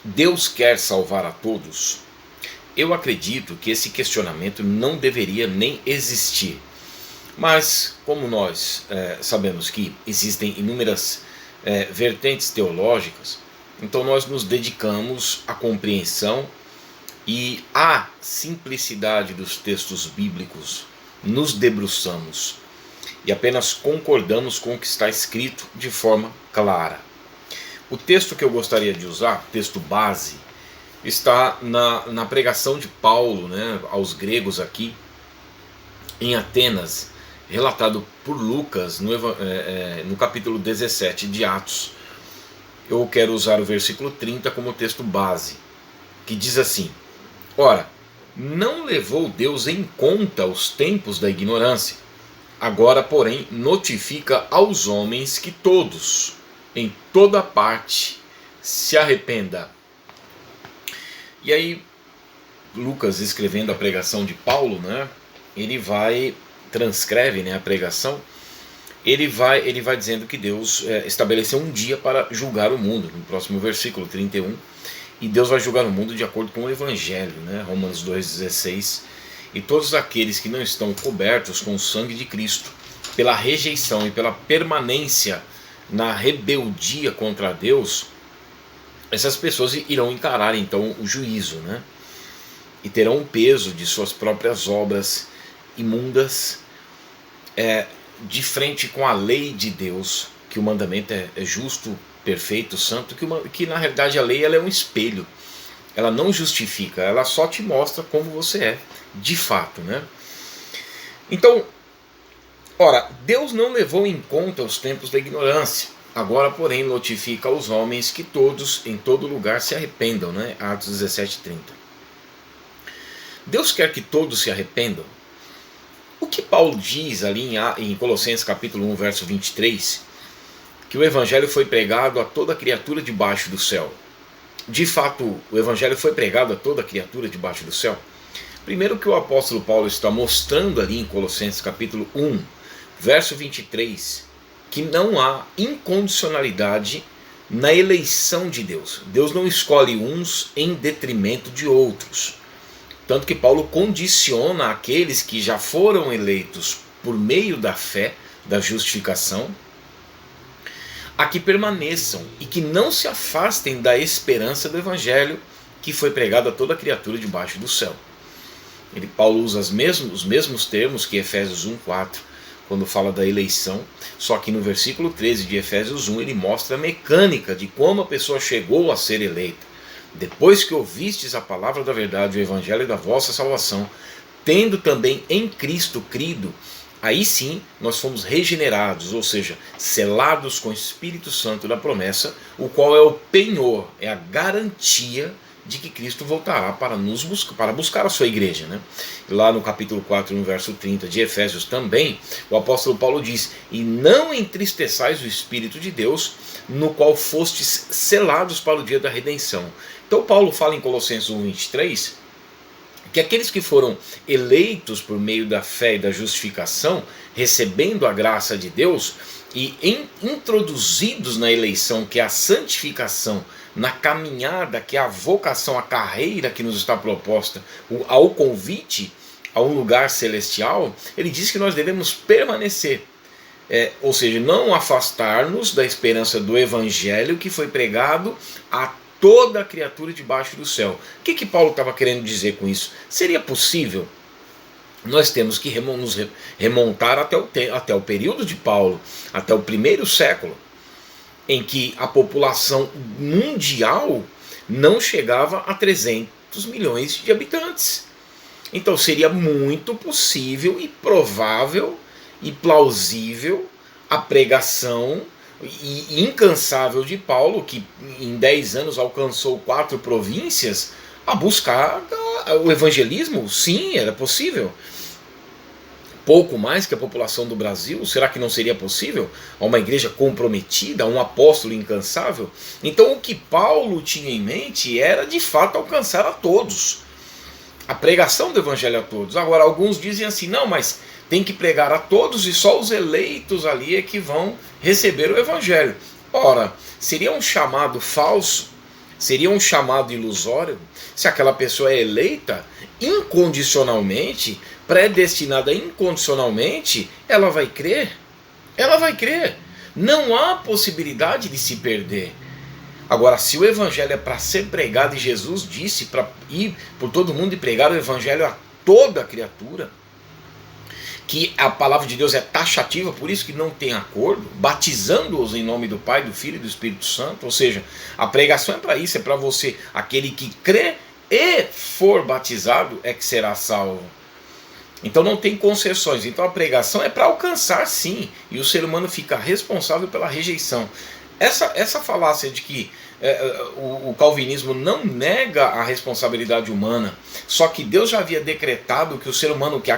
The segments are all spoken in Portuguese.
Deus quer salvar a todos? Eu acredito que esse questionamento não deveria nem existir. Mas, como nós sabemos que existem inúmeras vertentes teológicas, então nós nos dedicamos à compreensão e à simplicidade dos textos bíblicos, nos debruçamos e apenas concordamos com o que está escrito de forma clara. O texto que eu gostaria de usar, texto base, está na pregação de Paulo, aos gregos em Atenas, relatado por Lucas no capítulo 17 de Atos. Eu quero usar o versículo 30 como texto base, que diz assim: Ora, não levou Deus em conta os tempos da ignorância, agora, porém, notifica aos homens que todos, em toda parte, se arrependa. E aí, Lucas, escrevendo a pregação de Paulo, ele transcreve a pregação, ele vai dizendo que Deus estabeleceu um dia para julgar o mundo, no próximo versículo 31, e Deus vai julgar o mundo de acordo com o Evangelho, Romanos 2,16, e todos aqueles que não estão cobertos com o sangue de Cristo, pela rejeição e pela permanência na rebeldia contra Deus, essas pessoas irão encarar então o juízo, e terão o peso de suas próprias obras imundas, de frente com a lei de Deus, que o mandamento é justo, perfeito, santo, que na realidade a lei ela é um espelho, ela não justifica, ela só te mostra como você é, de fato. Então, ora, Deus não levou em conta os tempos da ignorância, agora, porém, notifica aos homens que todos, em todo lugar, se arrependam, Atos 17:30. Deus quer que todos se arrependam. O que Paulo diz ali em Colossenses capítulo 1, verso 23, que o Evangelho foi pregado a toda criatura debaixo do céu. De fato, o Evangelho foi pregado a toda criatura debaixo do céu? Primeiro que o apóstolo Paulo está mostrando ali em Colossenses capítulo 1, verso 23, que não há incondicionalidade na eleição de Deus. Deus não escolhe uns em detrimento de outros. Tanto que Paulo condiciona aqueles que já foram eleitos por meio da fé, da justificação, a que permaneçam e que não se afastem da esperança do Evangelho que foi pregado a toda criatura debaixo do céu. Paulo usa os mesmos termos que Efésios 1:4, quando fala da eleição, só que no versículo 13 de Efésios 1 ele mostra a mecânica de como a pessoa chegou a ser eleita. Depois que ouvistes a palavra da verdade, o evangelho da vossa salvação, tendo também em Cristo crido, aí sim nós fomos regenerados, ou seja, selados com o Espírito Santo da promessa, o qual é o penhor, é a garantia de que Cristo voltará para buscar a sua igreja. Lá no capítulo 4, no verso 30 de Efésios também, o apóstolo Paulo diz: E não entristeçais o Espírito de Deus, no qual fostes selados para o dia da redenção. Então Paulo fala em Colossenses 1:23 que aqueles que foram eleitos por meio da fé e da justificação, recebendo a graça de Deus e introduzidos na eleição, que é a santificação, na caminhada, que é a vocação, a carreira que nos está proposta, ao convite a um lugar celestial, ele diz que nós devemos permanecer, ou seja, não afastar-nos da esperança do Evangelho que foi pregado a toda a criatura debaixo do céu. O que Paulo estava querendo dizer com isso? Seria possível? Nós temos que nos remontar até o período de Paulo, até o primeiro século, em que a população mundial não chegava a 300 milhões de habitantes. Então seria muito possível e provável e plausível a pregação e incansável de Paulo, que em 10 anos alcançou 4 províncias, a buscar o evangelismo. Sim, era possível. Pouco mais que a população do Brasil, será que não seria possível? A uma igreja comprometida, a um apóstolo incansável? Então o que Paulo tinha em mente era de fato alcançar a todos, a pregação do evangelho a todos. Agora alguns dizem assim: não, mas tem que pregar a todos e só os eleitos ali é que vão receber o evangelho. Ora, seria um chamado falso Seria um chamado ilusório se aquela pessoa é eleita incondicionalmente, predestinada incondicionalmente, ela vai crer. Ela vai crer. Não há possibilidade de se perder. Agora, se o evangelho é para ser pregado, e Jesus disse para ir por todo mundo e pregar o evangelho a toda criatura, que a palavra de Deus é taxativa, por isso que não tem acordo, batizando-os em nome do Pai, do Filho e do Espírito Santo, ou seja, a pregação é para isso, é para você, aquele que crê e for batizado é que será salvo. Então não tem concessões, então a pregação é para alcançar sim, e o ser humano fica responsável pela rejeição. Essa falácia de que o calvinismo não nega a responsabilidade humana, só que Deus já havia decretado que o ser humano, que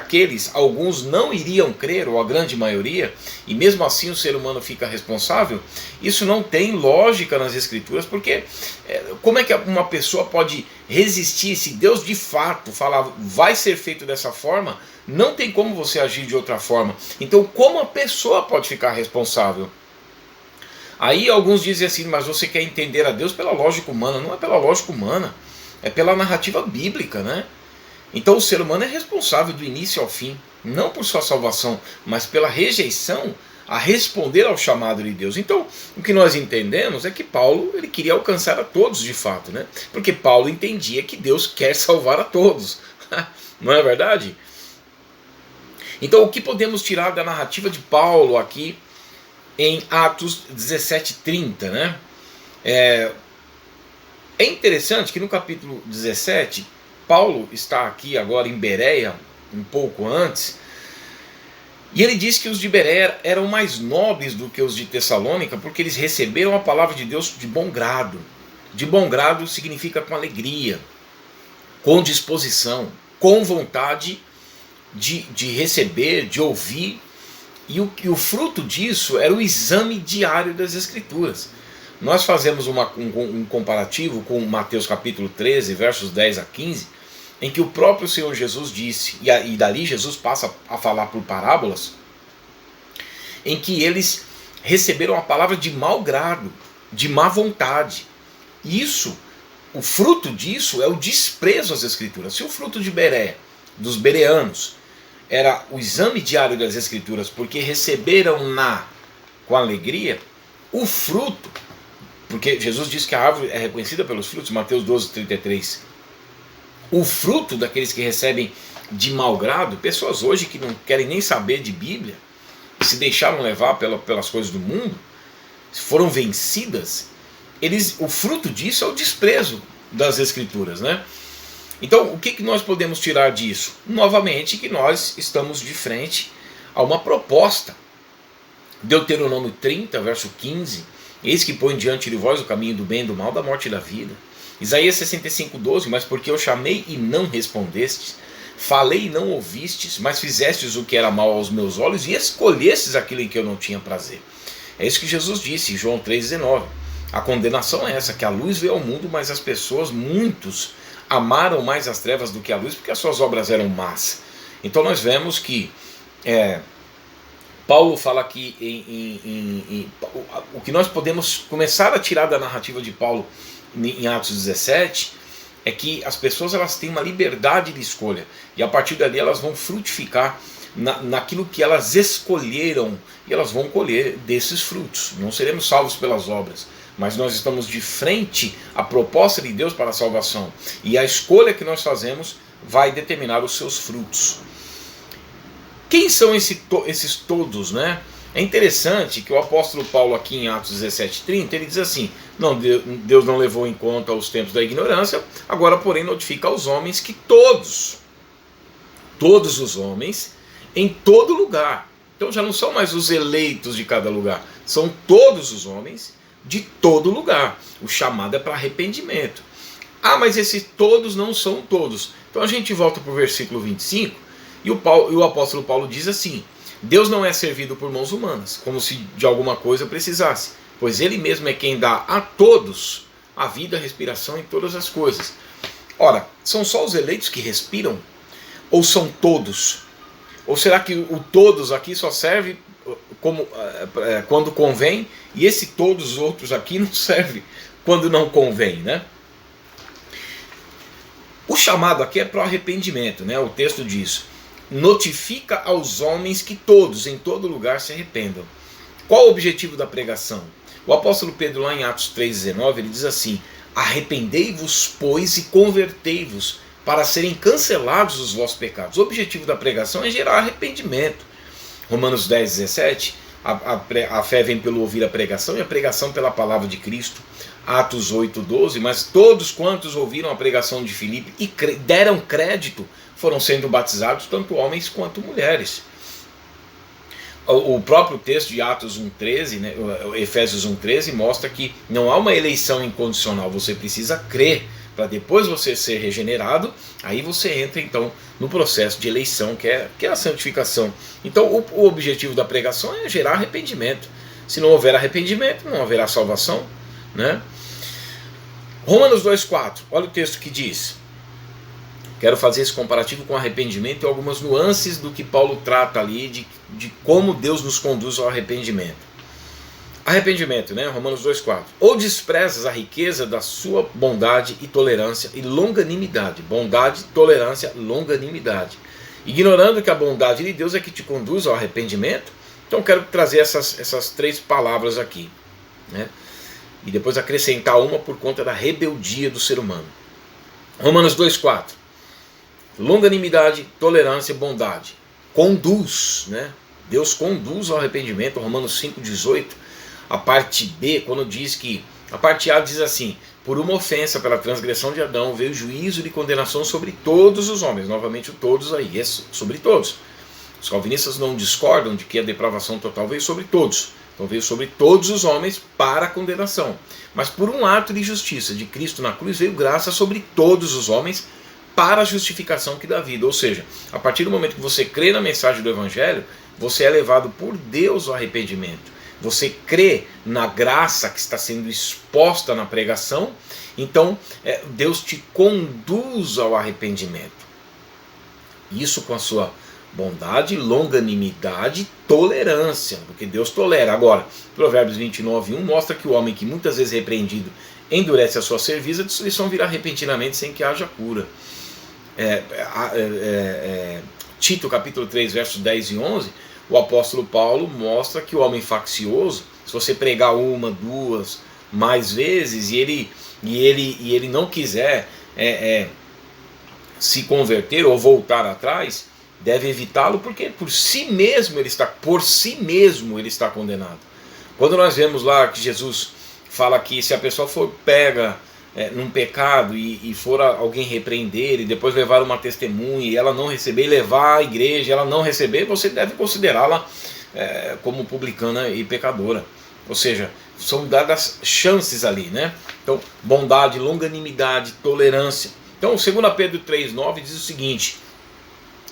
alguns não iriam crer, ou a grande maioria, e mesmo assim o ser humano fica responsável, isso não tem lógica nas escrituras, porque como é que uma pessoa pode resistir se Deus de fato falar, vai ser feito dessa forma? Não tem como você agir de outra forma. Então como a pessoa pode ficar responsável? Aí alguns dizem assim, mas você quer entender a Deus pela lógica humana. Não é pela lógica humana, é pela narrativa bíblica, né? Então o ser humano é responsável do início ao fim, não por sua salvação, mas pela rejeição a responder ao chamado de Deus. Então o que nós entendemos é que Paulo ele queria alcançar a todos de fato, né? Porque Paulo entendia que Deus quer salvar a todos. Não é verdade? Então o que podemos tirar da narrativa de Paulo aqui em Atos 17:30, né? É interessante que no capítulo 17, Paulo está aqui agora em Bereia, um pouco antes, e ele diz que os de Bereia eram mais nobres do que os de Tessalônica, porque eles receberam a palavra de Deus de bom grado. De bom grado significa com alegria, com disposição, com vontade de receber, de ouvir. E o fruto disso era o exame diário das Escrituras. Nós fazemos um comparativo com Mateus capítulo 13, versos 10 a 15, em que o próprio Senhor Jesus disse, e dali Jesus passa a falar por parábolas, em que eles receberam a palavra de mau grado, de má vontade. Isso, o fruto disso é o desprezo às Escrituras. Se o fruto de Bereia, dos bereanos, era o exame diário das Escrituras, porque receberam-na com alegria, o fruto, porque Jesus diz que a árvore é reconhecida pelos frutos, Mateus 12:33. O fruto daqueles que recebem de mau grado, pessoas hoje que não querem nem saber de Bíblia, se deixaram levar pelas coisas do mundo, foram vencidas, o fruto disso é o desprezo das Escrituras, né? Então, o que nós podemos tirar disso? Novamente, que nós estamos de frente a uma proposta. Deuteronômio 30, verso 15, eis que põe diante de vós o caminho do bem e do mal, da morte e da vida. Isaías 65:12, mas porque eu chamei e não respondestes, falei e não ouvistes, mas fizestes o que era mal aos meus olhos e escolhestes aquilo em que eu não tinha prazer. É isso que Jesus disse em João 3,19. A condenação é essa, que a luz veio ao mundo, mas as pessoas, muitos, amaram mais as trevas do que a luz, porque as suas obras eram más. Então nós vemos que Paulo fala aqui o que nós podemos começar a tirar da narrativa de Paulo em Atos 17 é que as pessoas elas têm uma liberdade de escolha, e a partir dali elas vão frutificar naquilo que elas escolheram, e elas vão colher desses frutos. Não seremos salvos pelas obras, mas nós estamos de frente à proposta de Deus para a salvação, e a escolha que nós fazemos vai determinar os seus frutos. Quem são esses todos, né? É interessante que o apóstolo Paulo aqui em Atos 17:30, ele diz assim, não, Deus não levou em conta os tempos da ignorância, agora porém notifica aos homens que todos os homens, em todo lugar, então já não são mais os eleitos de cada lugar, são todos os homens de todo lugar. O chamado é para arrependimento. Ah, mas esses todos não são todos. Então a gente volta para o versículo 25 e o apóstolo Paulo diz assim: Deus não é servido por mãos humanas, como se de alguma coisa precisasse, pois Ele mesmo é quem dá a todos a vida, a respiração e todas as coisas. Ora, são só os eleitos que respiram? Ou são todos? Ou será que o todos aqui só serve quando convém, e esse todos os outros aqui não serve quando não convém, né? O chamado aqui é para o arrependimento, né? O texto diz: notifica aos homens que todos, em todo lugar, se arrependam. Qual o objetivo da pregação? O apóstolo Pedro, lá em Atos 3,19, ele diz assim: arrependei-vos, pois, e convertei-vos, para serem cancelados os vossos pecados. O objetivo da pregação é gerar arrependimento. Romanos 10,17, a fé vem pelo ouvir a pregação, e a pregação pela palavra de Cristo. Atos 8,12, mas todos quantos ouviram a pregação de Filipe e deram crédito, foram sendo batizados, tanto homens quanto mulheres. O próprio texto de Atos 1,13, né, Efésios 1,13, mostra que não há uma eleição incondicional, você precisa crer, para depois você ser regenerado, aí você entra então no processo de eleição, que é a santificação. Então o objetivo da pregação é gerar arrependimento. Se não houver arrependimento, não haverá salvação, né? Romanos 2,4, olha o texto que diz. Quero fazer esse comparativo com arrependimento e algumas nuances do que Paulo trata ali, de como Deus nos conduz ao arrependimento. Arrependimento, né? Romanos 2,4. Ou desprezas a riqueza da sua bondade e tolerância e longanimidade. Bondade, tolerância, longanimidade. Ignorando que a bondade de Deus é que te conduz ao arrependimento. Então quero trazer essas três palavras aqui, né? E depois acrescentar uma por conta da rebeldia do ser humano. Romanos 2,4. Longanimidade, tolerância e bondade. Conduz, né? Deus conduz ao arrependimento. Romanos 5,18. A parte B, quando diz que... A parte A diz assim: por uma ofensa pela transgressão de Adão veio juízo de condenação sobre todos os homens. Novamente o todos aí, sobre todos. Os calvinistas não discordam de que a depravação total veio sobre todos. Então veio sobre todos os homens para a condenação. Mas por um ato de justiça de Cristo na cruz veio graça sobre todos os homens para a justificação que dá vida. Ou seja, a partir do momento que você crê na mensagem do Evangelho, você é levado por Deus ao arrependimento. Você crê na graça que está sendo exposta na pregação, então Deus te conduz ao arrependimento. Isso com a sua bondade, longanimidade, tolerância, porque Deus tolera. Agora, Provérbios 29:1 mostra que o homem que muitas vezes repreendido endurece a sua cerviz, a destruição virá repentinamente sem que haja cura. Tito capítulo 3, versos 10 e 11, o apóstolo Paulo mostra que o homem faccioso, se você pregar uma, duas, mais vezes, e ele não quiser se converter ou voltar atrás, deve evitá-lo, porque por si mesmo ele está condenado. Quando nós vemos lá que Jesus fala que se a pessoa for pega num pecado e for alguém repreender e depois levar uma testemunha e ela não receber, levar à igreja e ela não receber, você deve considerá-la como publicana e pecadora. Ou seja, são dadas chances ali, né? Então, bondade, longanimidade, tolerância. Então, 2 Pedro 3,9 diz o seguinte: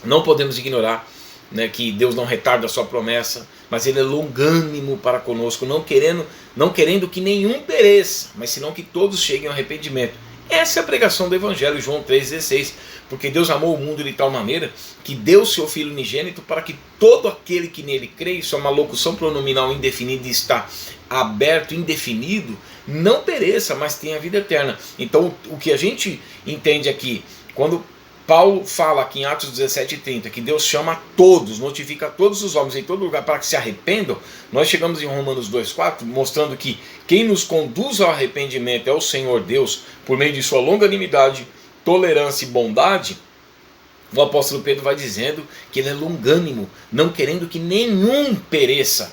não podemos ignorar, né, que Deus não retarda a sua promessa, mas Ele é longânimo para conosco, não querendo que nenhum pereça, mas senão que todos cheguem ao arrependimento. Essa é a pregação do Evangelho, João 3,16. Porque Deus amou o mundo de tal maneira que deu seu Filho unigênito para que todo aquele que nele crê, isso é uma locução pronominal indefinida e está aberto, indefinido, não pereça, mas tenha vida eterna. Então o que a gente entende aqui, quando Paulo fala aqui em Atos 17:30 que Deus chama a todos, notifica a todos os homens em todo lugar para que se arrependam, nós chegamos em Romanos 2,4 mostrando que quem nos conduz ao arrependimento é o Senhor Deus, por meio de sua longanimidade, tolerância e bondade. O apóstolo Pedro vai dizendo que ele é longânimo, não querendo que nenhum pereça,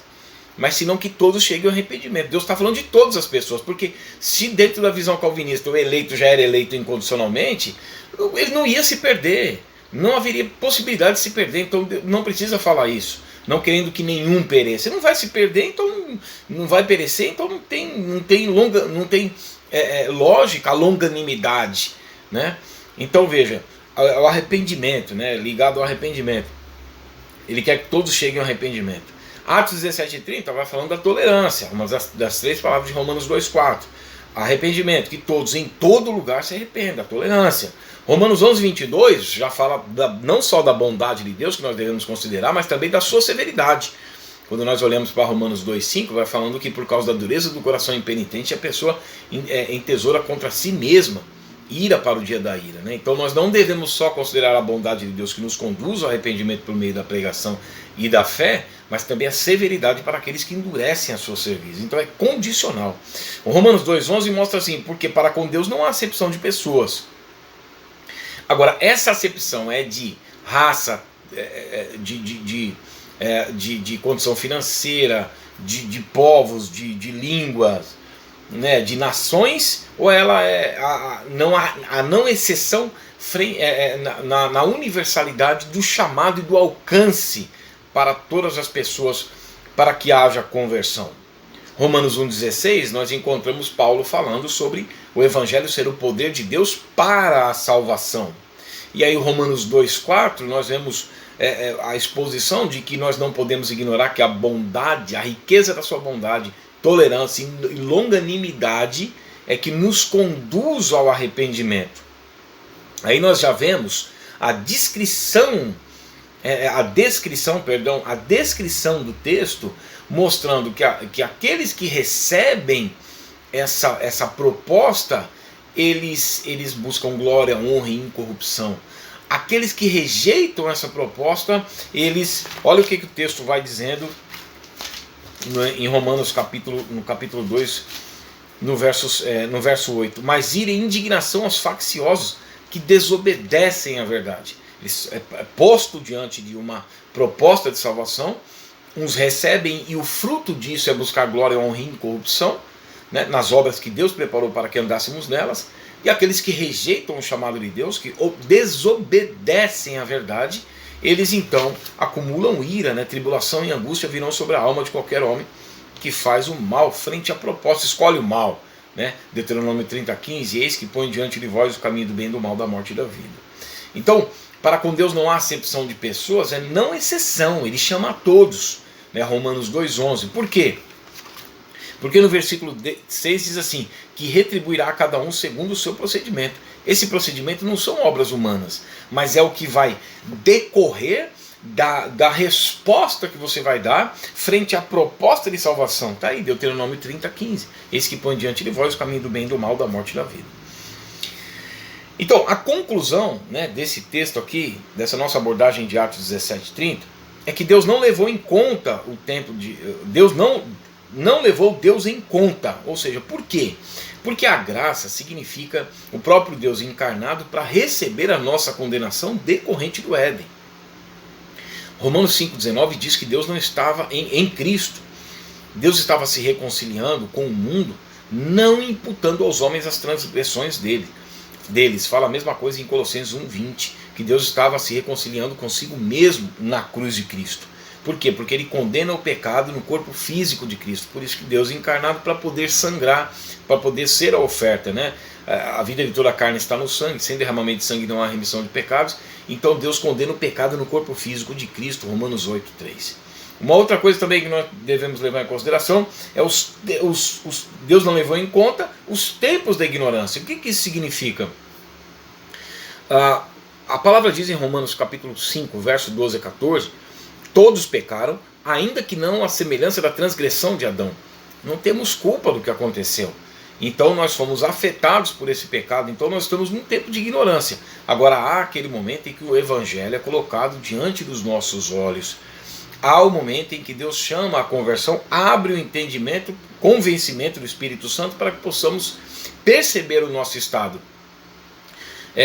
mas senão que todos cheguem ao arrependimento. Deus está falando de todas as pessoas, porque se dentro da visão calvinista o eleito já era eleito incondicionalmente, ele não ia se perder, não haveria possibilidade de se perder. Então não precisa falar isso, não querendo que nenhum pereça. Ele não vai se perder, então não vai perecer, então não tem lógica a longanimidade, né? Então veja, o arrependimento, né, ligado ao arrependimento, ele quer que todos cheguem ao arrependimento. Atos 17:30 vai falando da tolerância, uma das três palavras de Romanos 2,4. Arrependimento, que todos em todo lugar se arrependam, a tolerância. Romanos 11:22 já fala não só da bondade de Deus, que nós devemos considerar, mas também da sua severidade. Quando nós olhamos para Romanos 2,5, vai falando que por causa da dureza do coração impenitente, a pessoa entesoura contra si mesma. ira para o dia da ira, né? Então nós não devemos só considerar a bondade de Deus que nos conduz ao arrependimento por meio da pregação e da fé, mas também a severidade para aqueles que endurecem a sua serviço. Então é condicional. O Romanos 2,11 mostra assim, porque para com Deus não há acepção de pessoas. Agora, essa acepção é de raça, de condição financeira, de povos, de línguas, né, de nações, ou ela é a não exceção na universalidade do chamado e do alcance para todas as pessoas, para que haja conversão. Romanos 1,16, nós encontramos Paulo falando sobre o Evangelho ser o poder de Deus para a salvação. E aí Romanos 2,4, nós vemos a exposição de que nós não podemos ignorar que a bondade, a riqueza da sua bondade, tolerância e longanimidade é que nos conduz ao arrependimento. Aí nós já vemos a descrição do texto, mostrando que aqueles que recebem essa proposta, eles buscam glória, honra e incorrupção. Aqueles que rejeitam essa proposta, olha o que o texto vai dizendo em Romanos no capítulo 2, no verso 8. Mas ira e indignação aos facciosos que desobedecem à verdade. Posto diante de uma proposta de salvação, uns recebem e o fruto disso é buscar glória, honra e incorrupção, né, nas obras que Deus preparou para que andássemos nelas, e aqueles que rejeitam o chamado de Deus, que desobedecem à verdade, eles então acumulam ira, né, tribulação e angústia virão sobre a alma de qualquer homem que faz o mal frente à proposta, escolhe o mal, né? Deuteronômio 30,15, eis que põe diante de vós o caminho do bem, do mal, da morte e da vida. Então, para com Deus não há acepção de pessoas, é não exceção, ele chama a todos, né? Romanos 2,11. Por quê? Porque no versículo 6 diz assim, que retribuirá a cada um segundo o seu procedimento. Esse procedimento não são obras humanas, mas é o que vai decorrer da resposta que você vai dar frente à proposta de salvação. Está aí, Deuteronômio 30,15. Eis que põe diante de vós o caminho do bem, do mal, da morte e da vida. Então, a conclusão, né, desse texto aqui, dessa nossa abordagem de Atos 17:30, é que Deus não levou em conta o tempo de... Deus não levou Deus em conta. Ou seja, por quê? Porque a graça significa o próprio Deus encarnado para receber a nossa condenação decorrente do Éden. Romanos 5,19 diz que Deus não estava em Cristo. Deus estava se reconciliando com o mundo, não imputando aos homens as transgressões deles. Fala a mesma coisa em Colossenses 1,20, que Deus estava se reconciliando consigo mesmo na cruz de Cristo. Por quê? Porque ele condena o pecado no corpo físico de Cristo. Por isso que Deus é encarnado para poder sangrar, para poder ser a oferta, né? A vida de toda a carne está no sangue, sem derramamento de sangue não há remissão de pecados. Então Deus condena o pecado no corpo físico de Cristo, Romanos 8,3. Uma outra coisa também que nós devemos levar em consideração é Deus não levou em conta os tempos da ignorância. O que isso significa? A palavra diz em Romanos capítulo 5, verso 12 a 14, todos pecaram, ainda que não à semelhança da transgressão de Adão. Não temos culpa do que aconteceu. Então nós fomos afetados por esse pecado, então nós estamos num tempo de ignorância. Agora há aquele momento em que o Evangelho é colocado diante dos nossos olhos. Há o momento em que Deus chama a conversão, abre o entendimento, convencimento do Espírito Santo para que possamos perceber o nosso estado.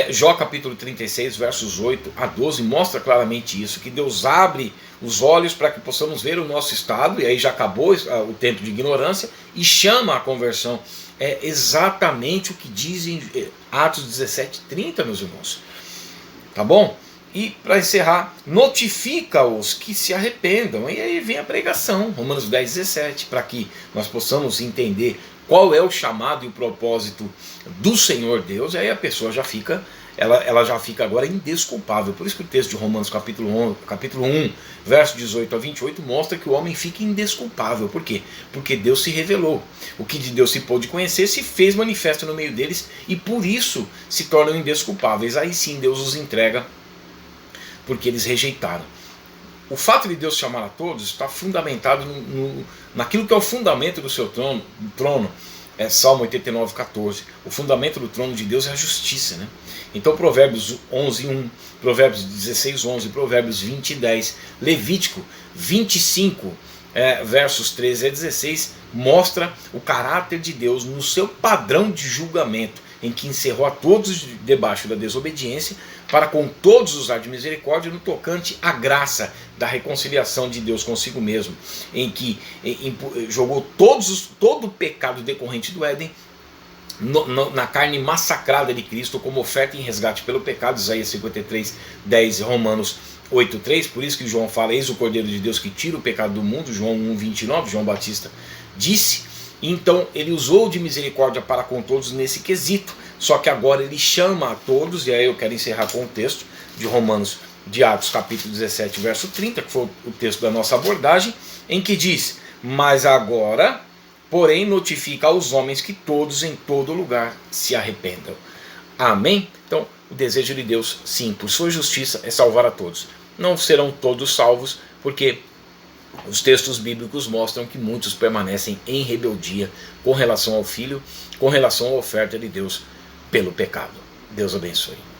Jó capítulo 36, versos 8 a 12, mostra claramente isso, que Deus abre os olhos para que possamos ver o nosso estado, e aí já acabou o tempo de ignorância, e chama a conversão. É exatamente o que diz em Atos 17:30, meus irmãos. Tá bom? E para encerrar, notifica-os que se arrependam. E aí vem a pregação, Romanos 10:17, para que nós possamos entender qual é o chamado e o propósito do Senhor Deus. E aí a pessoa já fica, ela já fica agora indesculpável. Por isso que o texto de Romanos capítulo 1, verso 18 a 28, mostra que o homem fica indesculpável. Por quê? Porque Deus se revelou. O que de Deus se pôde conhecer se fez manifesto no meio deles, e por isso se tornam indesculpáveis. Aí sim Deus os entrega, porque eles rejeitaram. O fato de Deus chamar a todos está fundamentado naquilo que é o fundamento do seu trono, Salmo 89, 14. O fundamento do trono de Deus é a justiça, né? Então Provérbios 11, 1, Provérbios 16, 11, Provérbios 20, 10, Levítico 25, versos 13 a 16, mostra o caráter de Deus no seu padrão de julgamento, em que encerrou a todos debaixo da desobediência, para com todos usar de misericórdia no tocante à graça da reconciliação de Deus consigo mesmo, em que jogou todo o pecado decorrente do Éden na carne massacrada de Cristo como oferta em resgate pelo pecado, Isaías 53, 10 e Romanos 8, 3, por isso que João fala, eis o Cordeiro de Deus que tira o pecado do mundo, João 1, 29, João Batista disse. Então ele usou de misericórdia para com todos nesse quesito, só que agora ele chama a todos, e aí eu quero encerrar com o texto de Atos capítulo 17, verso 30, que foi o texto da nossa abordagem, em que diz, mas agora, porém, notifica aos homens que todos em todo lugar se arrependam. Amém? Então, o desejo de Deus, sim, por sua justiça, é salvar a todos. Não serão todos salvos, porque os textos bíblicos mostram que muitos permanecem em rebeldia com relação ao Filho, com relação à oferta de Deus pelo pecado. Deus abençoe.